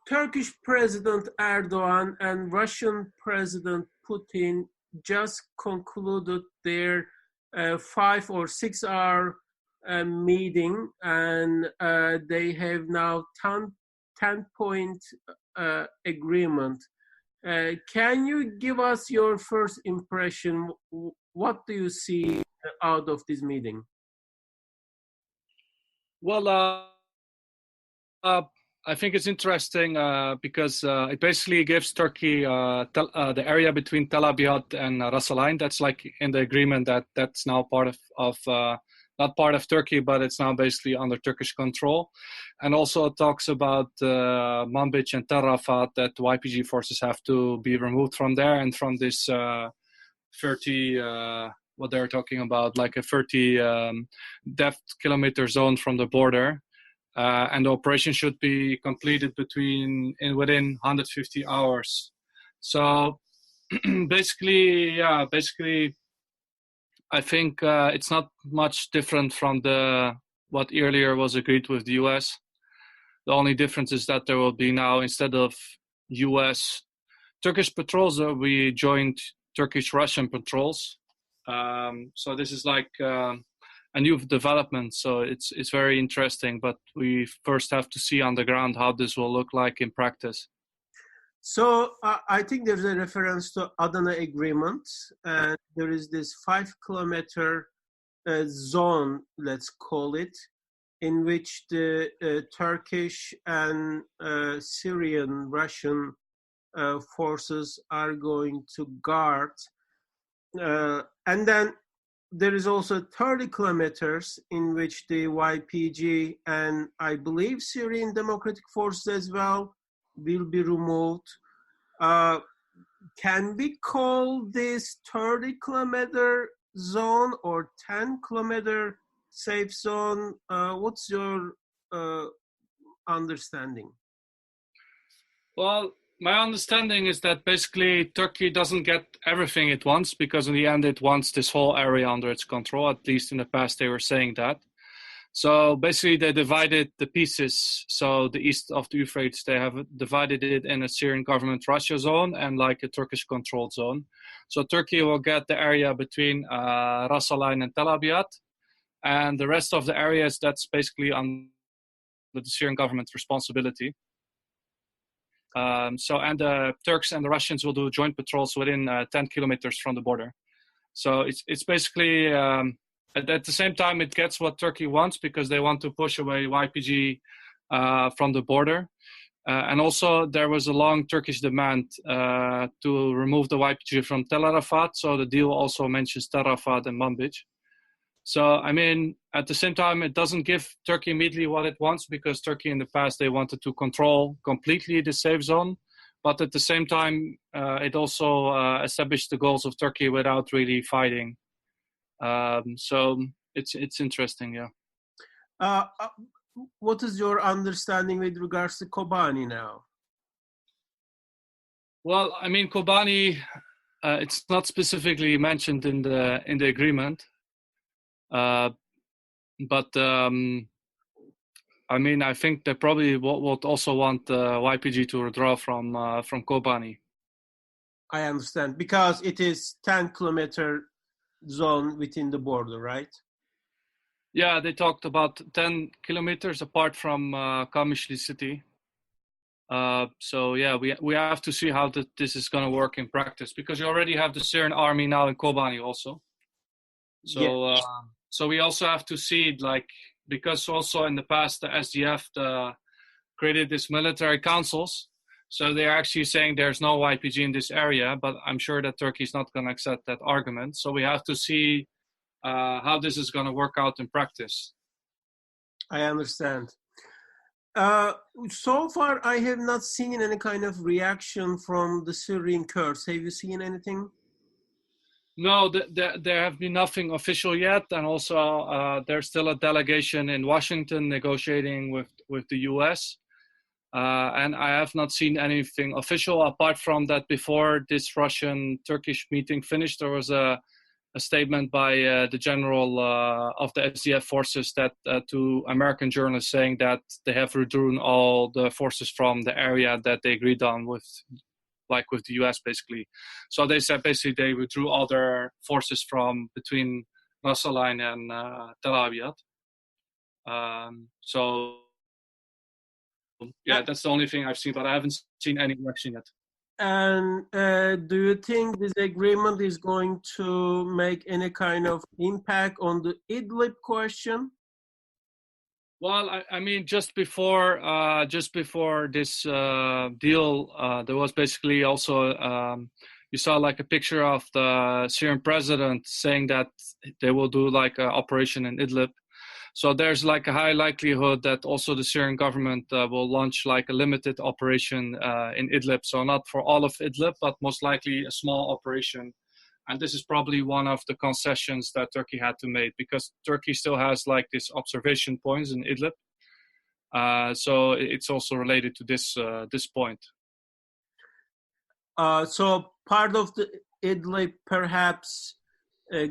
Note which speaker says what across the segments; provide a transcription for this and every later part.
Speaker 1: Turkish President Erdogan and Russian President Putin just concluded their 5 or 6 hour meeting, and they have now 10-point agreement. Can you give us your first impression? What do you see out of this meeting?
Speaker 2: Well, I think it's interesting because it basically gives Turkey the area between Tel Abyad and Ras Al Ain. That's like in the agreement that's now part of not part of Turkey, but it's now basically under Turkish control. And also it talks about Manbij and Tel Rafat, that YPG forces have to be removed from there and from this 30, what they're talking about, like a 30 depth kilometer zone from the border. And the operation should be completed within 150 hours. So basically, I think it's not much different from what earlier was agreed with the US. The only difference is that there will be now, instead of US Turkish patrols, we joined Turkish-Russian patrols. So this is like a new development. So it's very interesting, but we first have to see on the ground how this will look like in practice.
Speaker 1: So I think there's a reference to Adana Agreement, and there is this 5-kilometer zone, let's call it, in which the Turkish and Syrian Russian forces are going to guard. And then there is also 30 kilometers in which the YPG and I believe Syrian Democratic Forces as well will be removed. Can we call this 30-kilometer zone or 10-kilometer safe zone? What's your understanding?
Speaker 2: Well, my understanding is that basically Turkey doesn't get everything it wants, because in the end it wants this whole area under its control. At least in the past they were saying that. So basically they divided the pieces. So the east of the Euphrates, they have divided it in a Syrian government Russia zone and like a Turkish controlled zone. So Turkey will get the area between Ras Al Ain and Tel Abyad, and the rest of the areas, that's basically under the Syrian government's responsibility. And the Turks and the Russians will do joint patrols within 10 kilometers from the border. So it's basically, at the same time, it gets what Turkey wants, because they want to push away YPG from the border. And also there was a long Turkish demand to remove the YPG from Tel Rafat. So the deal also mentions Tel Rafat and Manbij. So, I mean, at the same time, it doesn't give Turkey immediately what it wants, because Turkey in the past, they wanted to control completely the safe zone. But at the same time, it also established the goals of Turkey without really fighting. So it's interesting, yeah.
Speaker 1: What is your understanding with regards to Kobani now?
Speaker 2: Well, I mean, Kobani, it's not specifically mentioned in the agreement. But I mean, I think they probably would also want YPG to withdraw from Kobani.
Speaker 1: I understand, because it is 10-kilometer zone within the border, right?
Speaker 2: Yeah, they talked about 10 kilometers apart from Kamishli city. So yeah, we have to see how this is going to work in practice, because you already have the Syrian army now in Kobani also. So. Yeah. So we also have to see, like, because also in the past the SDF created these military councils. So they're actually saying there's no YPG in this area, but I'm sure that Turkey is not going to accept that argument. So we have to see how this is going to work out in practice.
Speaker 1: I understand. So far, I have not seen any kind of reaction from the Syrian Kurds. Have you seen anything?
Speaker 2: No, there have been nothing official yet, and also there's still a delegation in Washington negotiating with the US, and I have not seen anything official apart from that. Before this Russian-Turkish meeting finished, there was a a statement by the general of the SDF forces that to American journalists saying that they have withdrawn all the forces from the area that they agreed on with the US basically. So they said basically they withdrew all their forces from between Ras Al Ain and Tel Abyad. So yeah, that's the only thing I've seen, but I haven't seen any action yet.
Speaker 1: And do you think this agreement is going to make any kind of impact on the Idlib question?
Speaker 2: Well, I mean, just before this deal, there was basically also you saw like a picture of the Syrian president saying that they will do like an operation in Idlib. So there's like a high likelihood that also the Syrian government will launch like a limited operation in Idlib. So not for all of Idlib, but most likely a small operation. And this is probably one of the concessions that Turkey had to make because Turkey still has like these observation points in Idlib. So it's also related to this point.
Speaker 1: So part of the Idlib perhaps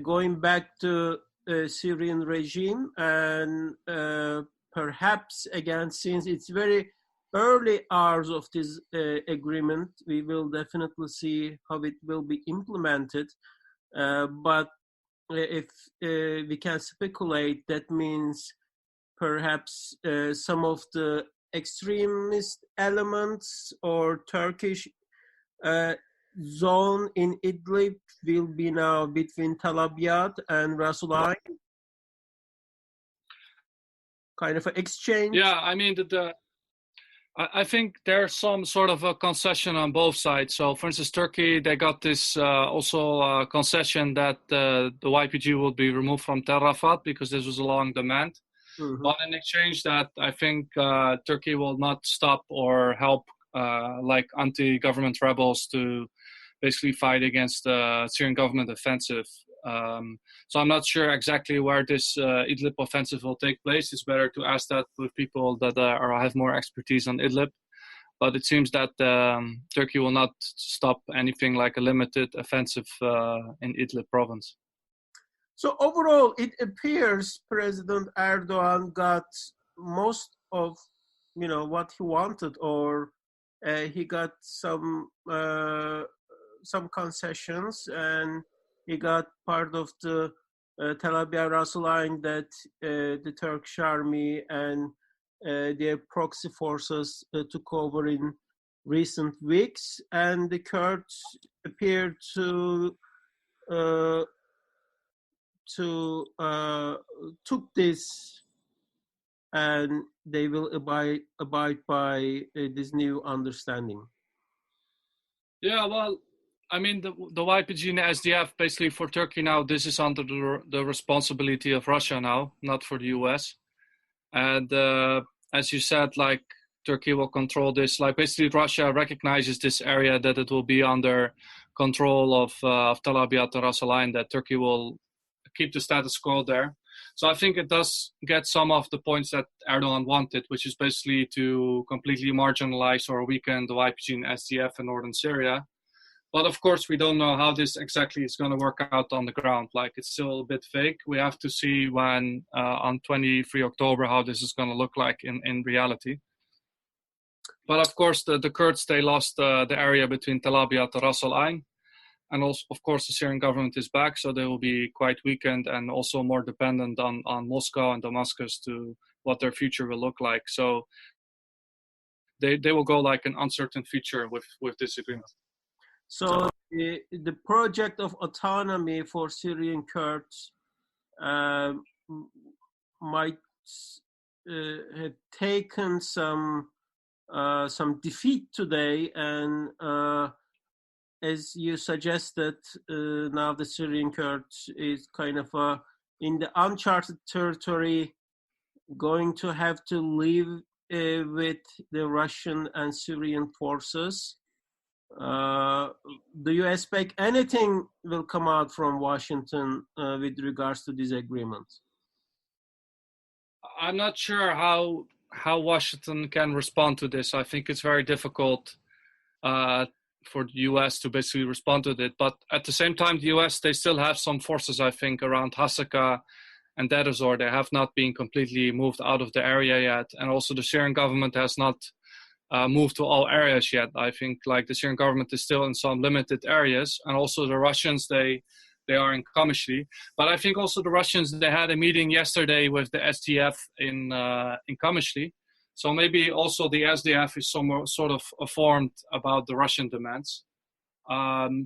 Speaker 1: going back to Syrian regime and perhaps again, since it's very early hours of this agreement, we will definitely see how it will be implemented. But if we can speculate, that means perhaps some of the extremist elements or Turkish zone in Idlib will be now between Tel Abyad and Ras Al Ain. Kind of an exchange.
Speaker 2: Yeah, I mean, I think there's some sort of a concession on both sides. So, for instance, Turkey, they got this also concession that the YPG will be removed from Tel Rafat because this was a long demand. Mm-hmm. But in exchange that, I think Turkey will not stop or help like anti-government rebels to basically fight against the Syrian government offensive. So I'm not sure exactly where this Idlib offensive will take place. It's better to ask that with people that have more expertise on Idlib. But it seems that Turkey will not stop anything like a limited offensive in Idlib province.
Speaker 1: So overall, it appears President Erdogan got most of what he wanted, or he got some concessions, and he got part of the Tel Abyad Ras Al Ain that the Turkish army and their proxy forces took over in recent weeks, and the Kurds appear to took this, and they will abide by this new understanding.
Speaker 2: Yeah, well, I mean, the YPG and the SDF, basically for Turkey now, this is under the responsibility of Russia now, not for the US. And as you said, like, Turkey will control this. Like, basically, Russia recognizes this area that it will be under control of Tel Abyad and Ras Al Ain, that Turkey will keep the status quo there. So I think it does get some of the points that Erdogan wanted, which is basically to completely marginalize or weaken the YPG and SDF in northern Syria. But of course, we don't know how this exactly is going to work out on the ground. Like, it's still a bit vague. We have to see when on 23 October how this is going to look like in reality. But of course, the Kurds, they lost the area between Tel Abyad and Ras Al Ain. And also, of course, the Syrian government is back, so they will be quite weakened and also more dependent on Moscow and Damascus to what their future will look like. So they will go like an uncertain future with this agreement.
Speaker 1: So the project of autonomy for Syrian Kurds might have taken some defeat today, and as you suggested, now the Syrian Kurds is kind of in the uncharted territory, going to have to live with the Russian and Syrian forces. Do you expect anything will come out from Washington with regards to this agreement?
Speaker 2: I'm not sure how Washington can respond to this. I think it's very difficult for the US to basically respond to it. But at the same time, the US, they still have some forces, I think, around Hasaka and Deir they have not been completely moved out of the area yet. And also the Syrian government has not moved to all areas yet. I think like the Syrian government is still in some limited areas. And also the Russians, they are in Kamishli. But I think also the Russians, they had a meeting yesterday with the SDF in Kamishli. So maybe also the SDF is somewhat sort of informed about the Russian demands.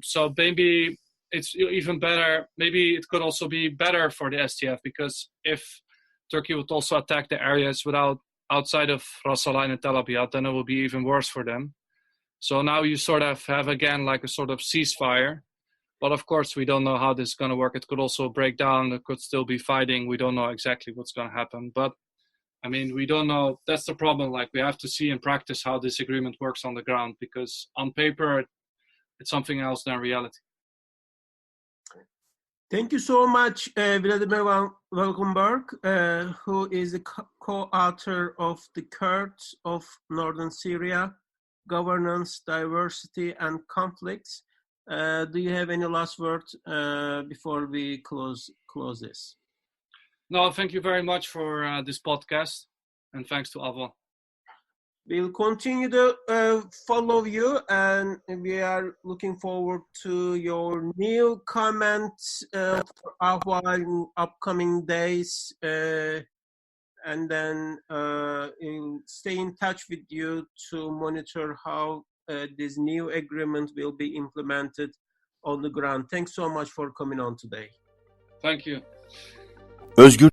Speaker 2: So maybe it's even better. Maybe it could also be better for the SDF, because if Turkey would also attack the areas outside of Ras Al Ain and Tel Abyad, then it will be even worse for them. So now you sort of have again like a sort of ceasefire. But of course, we don't know how this is going to work. It could also break down. It could still be fighting. We don't know exactly what's going to happen. But I mean, we don't know. That's the problem. Like, we have to see in practice how this agreement works on the ground, because on paper, it's something else than reality.
Speaker 1: Thank you so much, Wladimir van Wilgenburg, who is the co-author of The Kurds of Northern Syria, Governance, Diversity, and Conflicts. Do you have any last words before we close this?
Speaker 2: No, thank you very much for this podcast, and thanks to Ahval.
Speaker 1: We'll continue to follow you, and we are looking forward to your new comments for Ahval in upcoming days, and then we'll stay in touch with you to monitor how this new agreement will be implemented on the ground. Thanks so much for coming on today.
Speaker 2: Thank you.
Speaker 3: Özgür